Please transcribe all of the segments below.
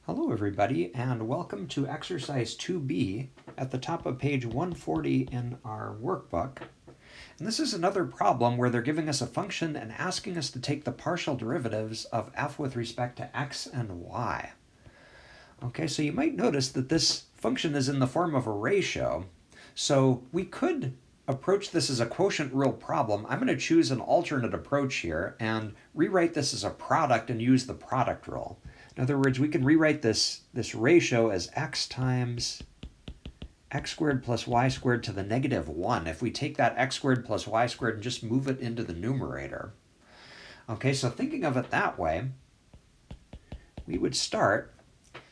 Hello everybody, and welcome to exercise 2b at the top of page 140 in our workbook. And this is another problem where they're giving us a function and asking us to take the partial derivatives of f with respect to x and y. Okay, so you might notice that this function is in the form of a ratio, so we could approach this as a quotient rule problem. I'm going to choose an alternate approach here and rewrite this as a product and use the product rule. In other words, we can rewrite this ratio as x times x squared plus y squared to the negative 1 if we take that x squared plus y squared and just move it into the numerator. Okay, so thinking of it that way, we would start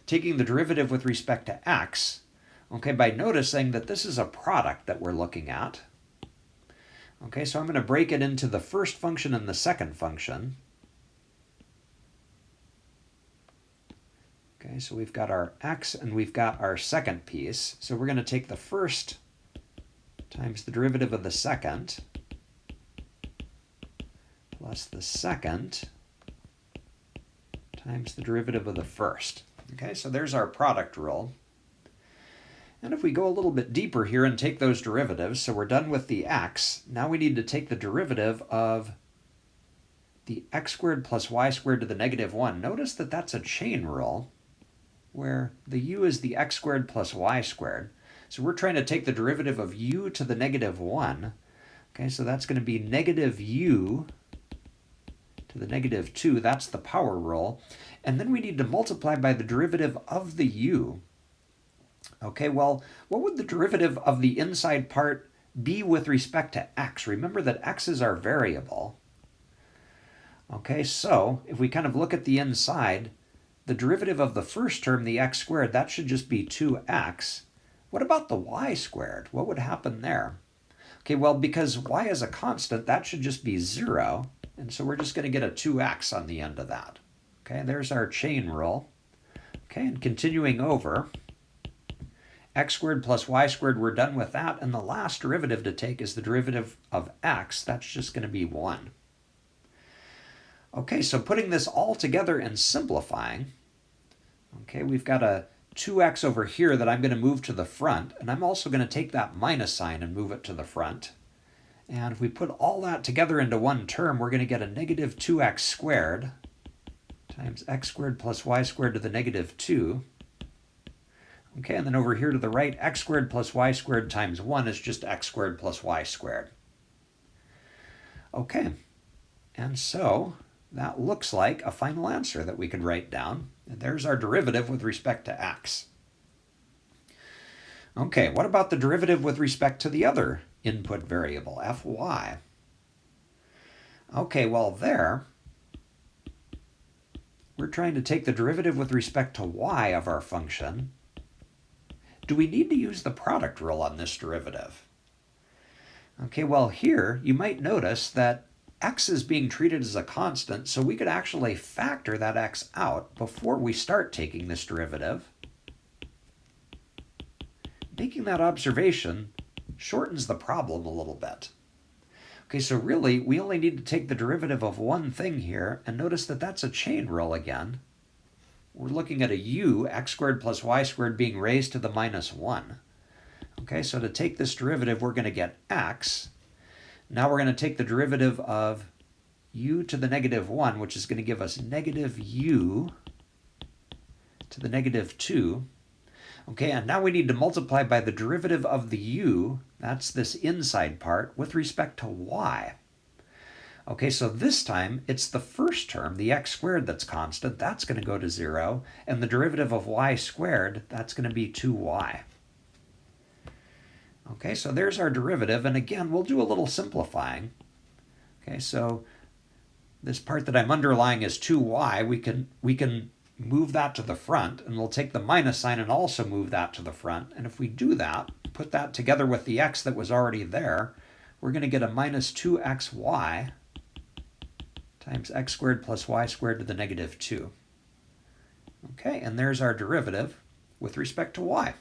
taking the derivative with respect to x, okay, by noticing that this is a product that we're looking at. Okay, so I'm going to break it into the first function and the second function. Okay, so we've got our x and we've got our second piece. So we're going to take the first times the derivative of the second plus the second times the derivative of the first. Okay, so there's our product rule. And if we go a little bit deeper here and take those derivatives, so we're done with the x, now we need to take the derivative of the x squared plus y squared to the negative 1. Notice that that's a chain rule, where the u is the x squared plus y squared. So we're trying to take the derivative of u to the negative 1. Okay, so that's going to be negative u to the negative 2. That's the power rule. And then we need to multiply by the derivative of the u. Okay, well, what would the derivative of the inside part be with respect to x? Remember that x is our variable. Okay, so if we kind of look at the inside, the derivative of the first term, the x squared, that should just be 2x. What about the y squared? What would happen there? Okay, well, because y is a constant, that should just be 0. And so we're just going to get a 2x on the end of that. Okay, there's our chain rule. Okay, and continuing over, x squared plus y squared, we're done with that. And the last derivative to take is the derivative of x. That's just going to be 1. Okay, so putting this all together and simplifying, okay, we've got a 2x over here that I'm going to move to the front, and I'm also going to take that minus sign and move it to the front. And if we put all that together into one term, we're going to get a negative 2x squared times x squared plus y squared to the negative 2. Okay, and then over here to the right, x squared plus y squared times 1 is just x squared plus y squared. Okay, and so that looks like a final answer that we could write down. And there's our derivative with respect to x. Okay, what about the derivative with respect to the other input variable, fy? Okay, well there, we're trying to take the derivative with respect to y of our function. Do we need to use the product rule on this derivative? Okay, well here you might notice that x is being treated as a constant, so we could actually factor that x out before we start taking this derivative. Making that observation shortens the problem a little bit. Okay, so really we only need to take the derivative of one thing here, and notice that that's a chain rule again. We're looking at a u, x squared plus y squared, being raised to the minus 1. Okay, so to take this derivative, we're going to get x. Now we're going to take the derivative of u to the negative 1, which is going to give us negative u to the negative 2. Okay, and now we need to multiply by the derivative of the u, that's this inside part, with respect to y. Okay, so this time it's the first term, the x squared, that's constant. That's going to go to 0. And the derivative of y squared, that's going to be 2y. Okay, so there's our derivative, and again, we'll do a little simplifying. Okay, so this part that I'm underlying is 2y. We can move that to the front, and we'll take the minus sign and also move that to the front. And if we do that, put that together with the x that was already there, we're going to get a minus 2xy times x squared plus y squared to the negative 2. Okay, and there's our derivative with respect to y.